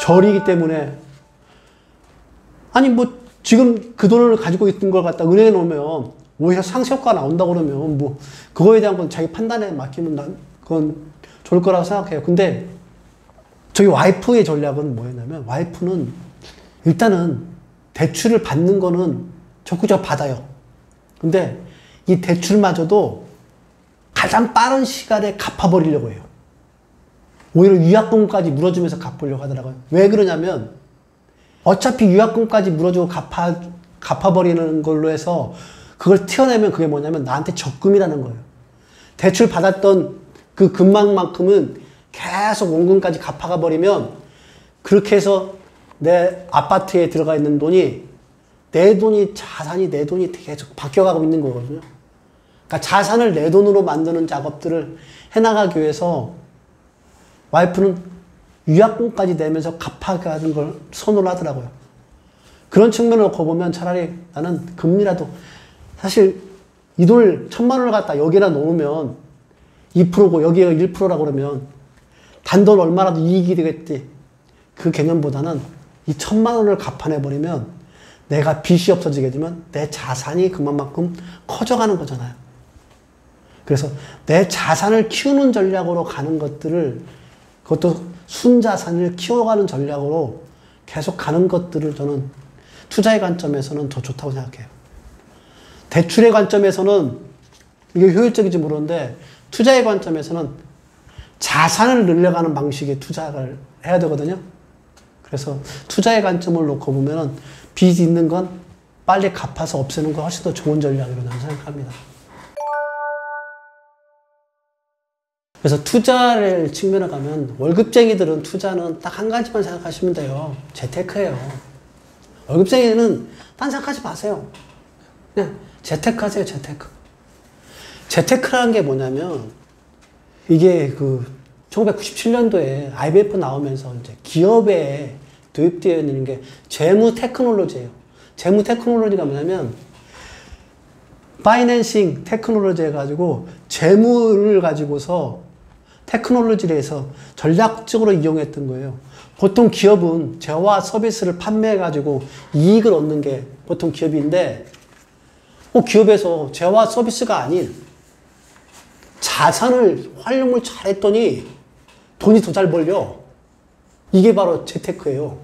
절이기 때문에 아니 뭐 지금 그 돈을 가지고 있던 걸 갖다 은행에 놓으면 오히려 상세 효과가 나온다고 그러면 뭐 그거에 대한 건 자기 판단에 맡기면 난 그건 좋을 거라고 생각해요. 근데 저희 와이프의 전략은 뭐였냐면 와이프는 일단은 대출을 받는 거는 적극적으로 받아요. 근데 이 대출마저도 가장 빠른 시간에 갚아버리려고 해요. 오히려 위약금까지 물어주면서 갚으려고 하더라고요. 왜 그러냐면 어차피 위약금까지 물어주고 갚아버리는 걸로 해서 그걸 튀어내면 그게 뭐냐면 나한테 적금이라는 거예요. 대출 받았던 그 금액만큼은 계속 원금까지 갚아가 버리면 그렇게 해서 내 아파트에 들어가 있는 돈이 내 돈이 자산이 내 돈이 계속 바뀌어가고 있는 거거든요. 그러니까 자산을 내 돈으로 만드는 작업들을 해나가기 위해서 와이프는 위약금까지 내면서 갚아가는 걸 선호를 하더라고요. 그런 측면을 놓고 보면 차라리 나는 금리라도 사실 이 돈을 1,000만 원을 갖다 여기다 놓으면 2%고 여기가 1%라고 그러면 단돈 얼마라도 이익이 되겠지. 그 개념보다는 이 1,000만 원을 갚아내버리면 내가 빚이 없어지게 되면 내 자산이 그만큼 커져가는 거잖아요. 그래서 내 자산을 키우는 전략으로 가는 것들을 그것도 순자산을 키워가는 전략으로 계속 가는 것들을 저는 투자의 관점에서는 더 좋다고 생각해요. 대출의 관점에서는 이게 효율적인지 모르는데 투자의 관점에서는 자산을 늘려가는 방식의 투자를 해야 되거든요. 그래서 투자의 관점을 놓고 보면은 빚이 있는 건 빨리 갚아서 없애는 건 훨씬 더 좋은 전략이라고 저는 생각합니다. 그래서 투자를 측면에 가면 월급쟁이들은 투자는 딱 한 가지만 생각하시면 돼요. 재테크예요. 월급쟁이는 딴 생각하지 마세요. 그냥 재테크하세요. 재테크. 재테크라는 게 뭐냐면 이게 그 1997년도에 IMF 나오면서 이제 기업에 도입되어 있는 게 재무 테크놀로지예요. 재무 테크놀로지가 뭐냐면 파이낸싱 테크놀로지 해가지고 재무를 가지고서 테크놀로지를 해서 전략적으로 이용했던 거예요. 보통 기업은 재화 서비스를 판매해가지고 이익을 얻는 게 보통 기업인데 기업에서 재화 서비스가 아닌 자산을 활용을 잘했더니 돈이 더 잘 벌려. 이게 바로 재테크예요.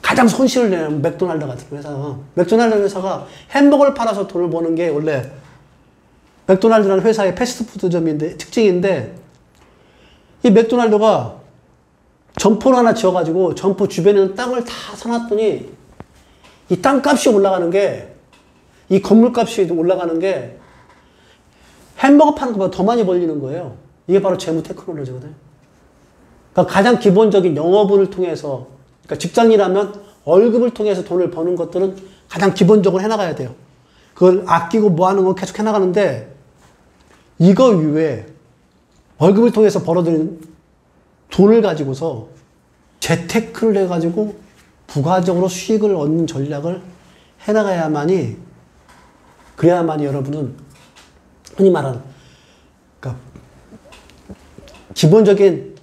가장 손실을 내는 맥도날드 같은 회사. 맥도날드 회사가 햄버거를 팔아서 돈을 버는 게 원래 맥도날드라는 회사의 패스트푸드점인데 특징인데 이 맥도날드가 점포를 하나 지어가지고 점포 주변에 있는 땅을 다 사놨더니 이 땅값이 올라가는 게 이 건물값이 올라가는 게 햄버거 파는 것보다 더 많이 벌리는 거예요. 이게 바로 재무 테크놀로지거든요. 그러니까 가장 기본적인 영업을 통해서 그러니까 직장이라면 월급을 통해서 돈을 버는 것들은 가장 기본적으로 해나가야 돼요. 그걸 아끼고 뭐 하는 건 계속 해나가는데 이거 이외에 월급을 통해서 벌어들인 돈을 가지고서 재테크를 해가지고 부가적으로 수익을 얻는 전략을 해나가야만이 그래야만이 여러분은 흔히 말하는 그러니까 기본적인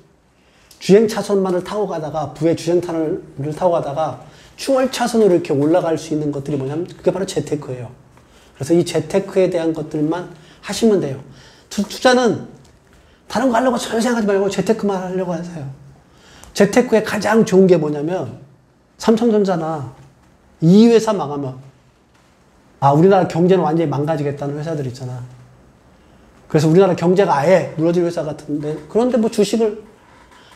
주행 차선만을 타고 가다가 부의 주행탄을 타고 가다가 추월 차선으로 이렇게 올라갈 수 있는 것들이 뭐냐면 그게 바로 재테크예요. 그래서 이 재테크에 대한 것들만 하시면 돼요. 투자는 다른 거 하려고 전혀 생각하지 말고 재테크만 하려고 하세요. 재테크의 가장 좋은 게 뭐냐면 삼성전자나 이 회사 망하면 우리나라 경제는 완전히 망가지겠다는 회사들 있잖아. 그래서 우리나라 경제가 아예 무너질 회사 같은데 그런데 뭐 주식을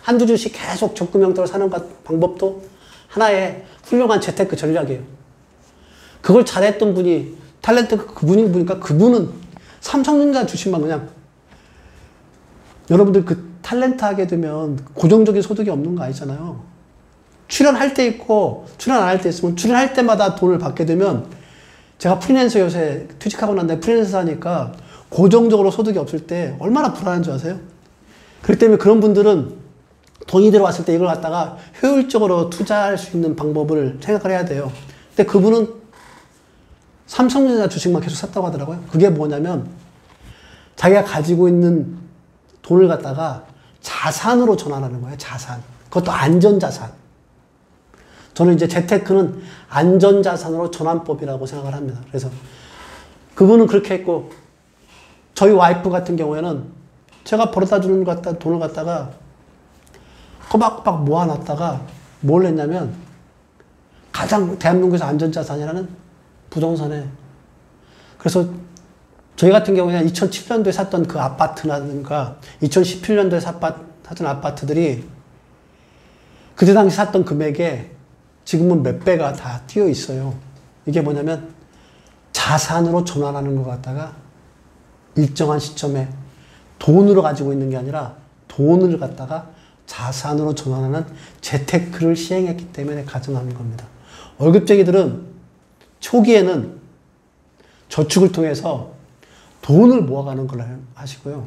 한두 주씩 계속 적금 형태로 사는 방법도 하나의 훌륭한 재테크 전략이에요. 그걸 잘했던 분이 탤런트 그분이 보니까 그분은 삼성전자 주식만 그냥 여러분들 그 탤런트 하게 되면 고정적인 소득이 없는 거 아니잖아요. 출연할 때 있고 출연 안 할 때 있으면 출연할 때마다 돈을 받게 되면 제가 프리랜서 요새 퇴직하고 난 다음에 프리랜서 하니까 고정적으로 소득이 없을 때 얼마나 불안한 줄 아세요? 그렇기 때문에 그런 분들은 돈이 들어왔을 때 이걸 갖다가 효율적으로 투자할 수 있는 방법을 생각을 해야 돼요. 근데 그분은 삼성전자 주식만 계속 샀다고 하더라고요. 그게 뭐냐면 자기가 가지고 있는 돈을 갖다가 자산으로 전환하는 거예요. 자산. 그것도 안전자산. 저는 이제 재테크는 안전자산으로 전환법이라고 생각을 합니다. 그래서 그분은 그렇게 했고, 저희 와이프 같은 경우에는 제가 벌어다 주는 돈을 갖다가 꼬박꼬박 모아놨다가 뭘 했냐면 가장 대한민국에서 안전자산이라는 부동산에, 그래서 저희 같은 경우에는 2007년도에 샀던 그 아파트라든가 2017년도에 샀던 아파트들이 그때 당시 샀던 금액에 지금은 몇 배가 다 뛰어 있어요. 이게 뭐냐면 자산으로 전환하는 것 같다가 일정한 시점에 돈으로 가지고 있는 게 아니라 돈을 갖다가 자산으로 전환하는 재테크를 시행했기 때문에 가능한 겁니다. 월급쟁이들은 초기에는 저축을 통해서 돈을 모아가는 걸 하시고요.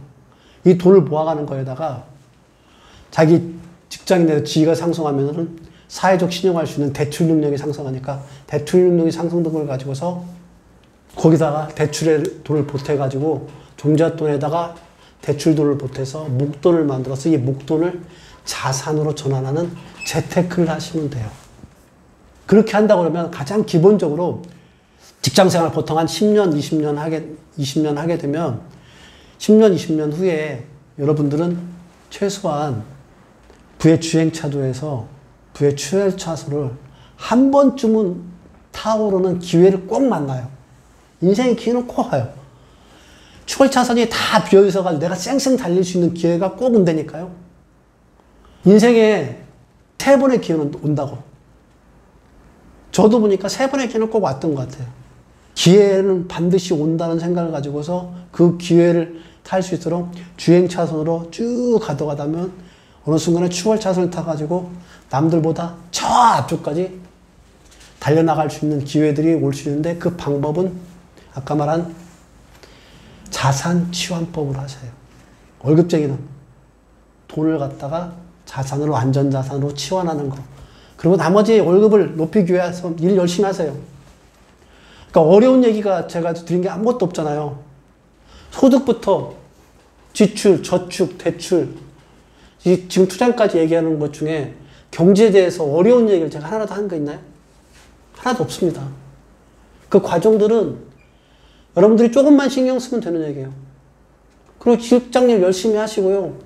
이 돈을 모아가는 거에다가 자기 직장인 내에서 지위가 상승하면은 사회적 신용할 수 있는 대출 능력이 상승하니까 대출 능력이 상승된 걸 가지고서 거기다가 대출에 돈을 보태가지고 종잣돈에다가 대출 돈을 보태서 목돈을 만들어서 이 목돈을 자산으로 전환하는 재테크를 하시면 돼요. 그렇게 한다고 그러면 가장 기본적으로 직장생활 보통 한 10년, 20년 하게 되면 10년, 20년 후에 여러분들은 최소한 부의 주행차도에서 부의 추월차소를 한 번쯤은 타오르는 기회를 꼭 만나요. 인생의 기회는 꼭 와요. 추월차선이 다 비어있어가지고 내가 쌩쌩 달릴 수 있는 기회가 꼭 온다니까요. 인생에 3번의 기회는 온다고. 저도 보니까 3번의 기회는 꼭 왔던 것 같아요. 기회는 반드시 온다는 생각을 가지고서 그 기회를 탈 수 있도록 주행차선으로 쭉 가다가면 어느 순간에 추월차선을 타가지고 남들보다 저 앞쪽까지 달려나갈 수 있는 기회들이 올 수 있는데 그 방법은 아까 말한 자산 치환법으로 하세요. 월급쟁이는 돈을 갖다가 자산으로 안전자산으로 치환하는 거. 그리고 나머지 월급을 높이기 위해서 일 열심히 하세요. 그러니까 어려운 얘기가 제가 드린 게 아무것도 없잖아요. 소득부터 지출, 저축, 대출, 지금 투자까지 얘기하는 것 중에 경제에 대해서 어려운 얘기를 제가 하나라도 한 거 있나요? 하나도 없습니다. 그 과정들은 여러분들이 조금만 신경 쓰면 되는 얘기예요. 그리고 직장일 열심히 하시고요.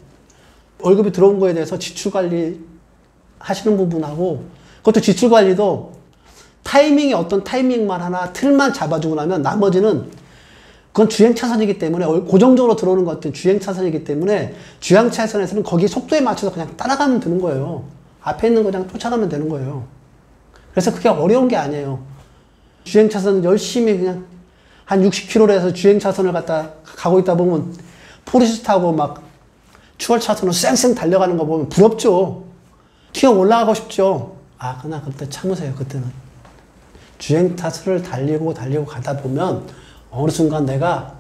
월급이 들어온 거에 대해서 지출 관리 하시는 부분하고, 그것도 지출 관리도 타이밍이 어떤 타이밍만 하나 틀만 잡아주고 나면 나머지는 그건 주행차선이기 때문에 고정적으로 들어오는 것들은 주행차선이기 때문에 주행차선에서는 거기 속도에 맞춰서 그냥 따라가면 되는 거예요. 앞에 있는 거 그냥 쫓아가면 되는 거예요. 그래서 그게 어려운 게 아니에요. 주행차선 열심히 그냥 한 60km에서 주행차선을 갖다 가고 있다 보면 포르쉐 타고 막 추월차선으로 쌩쌩 달려가는 거 보면 부럽죠. 튀어 올라가고 싶죠. 아, 그냥 그때 참으세요. 그때는. 주행차선을 달리고 가다 보면 어느 순간 내가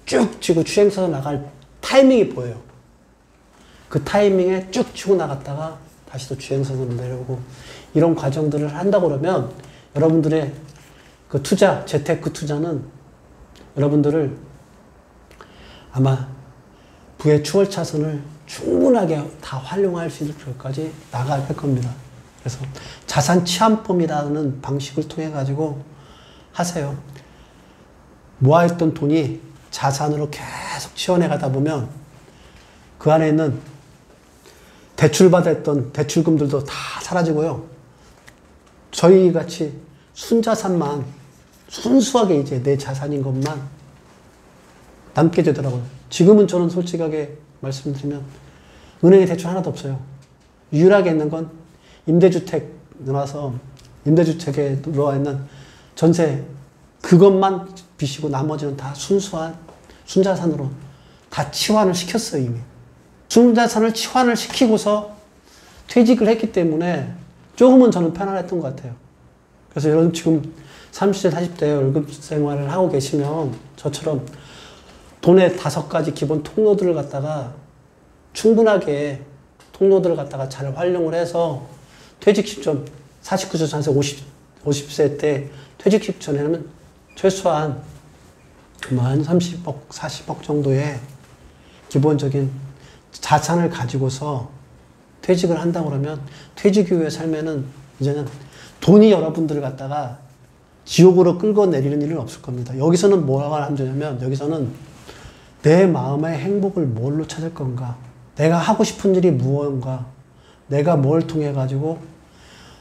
쭉 치고 주행차선 나갈 타이밍이 보여요. 그 타이밍에 쭉 치고 나갔다가 다시 또 주행선으로 내려오고 이런 과정들을 한다고 그러면 여러분들의 그 투자, 재테크 투자는 여러분들을 아마 부의 추월차선을 충분하게 다 활용할 수 있는 것까지 나갈 겁니다. 그래서 자산 치환법이라는 방식을 통해 가지고 하세요. 모아있던 돈이 자산으로 계속 치환해 가다 보면 그 안에 있는 대출받았던 대출금들도 다 사라지고요. 저희 같이 순자산만 순수하게 이제 내 자산인 것만 남게 되더라고요. 지금은 저는 솔직하게 말씀드리면 은행에 대출 하나도 없어요. 유일하게 있는 건 임대주택 나와서 임대주택에 들어와 있는 전세 그것만 빚이고 나머지는 다 순수한 순자산으로 다 치환을 시켰어요. 이미. 순자산을 치환을 시키고서 퇴직을 했기 때문에 조금은 저는 편안했던 것 같아요. 그래서 여러분 지금 30대, 40대 월급 생활을 하고 계시면 저처럼 돈의 5가지 기본 통로들을 갖다가 충분하게 통로들을 갖다가 잘 활용을 해서 퇴직 시점 49세 전세 50세 때 퇴직 직전에는 최소한 한 30억, 40억 정도의 기본적인 자산을 가지고서 퇴직을 한다고 그러면 퇴직 이후의 삶에는 이제는 돈이 여러분들을 갖다가 지옥으로 끌고 내리는 일은 없을 겁니다. 여기서는 뭐라고 하면 되냐면, 여기서는 내 마음의 행복을 뭘로 찾을 건가? 내가 하고 싶은 일이 무언가? 내가 뭘 통해 가지고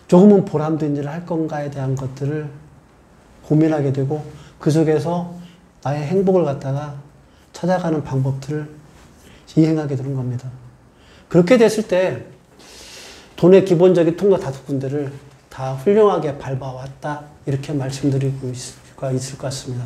조금은 보람된 일을 할 건가에 대한 것들을 고민하게 되고, 그 속에서 나의 행복을 갖다가 찾아가는 방법들을 이행하게 되는 겁니다. 그렇게 됐을 때 돈의 기본적인 통로 5군데를 다 훌륭하게 밟아왔다, 이렇게 말씀드리고 있을 것 같습니다.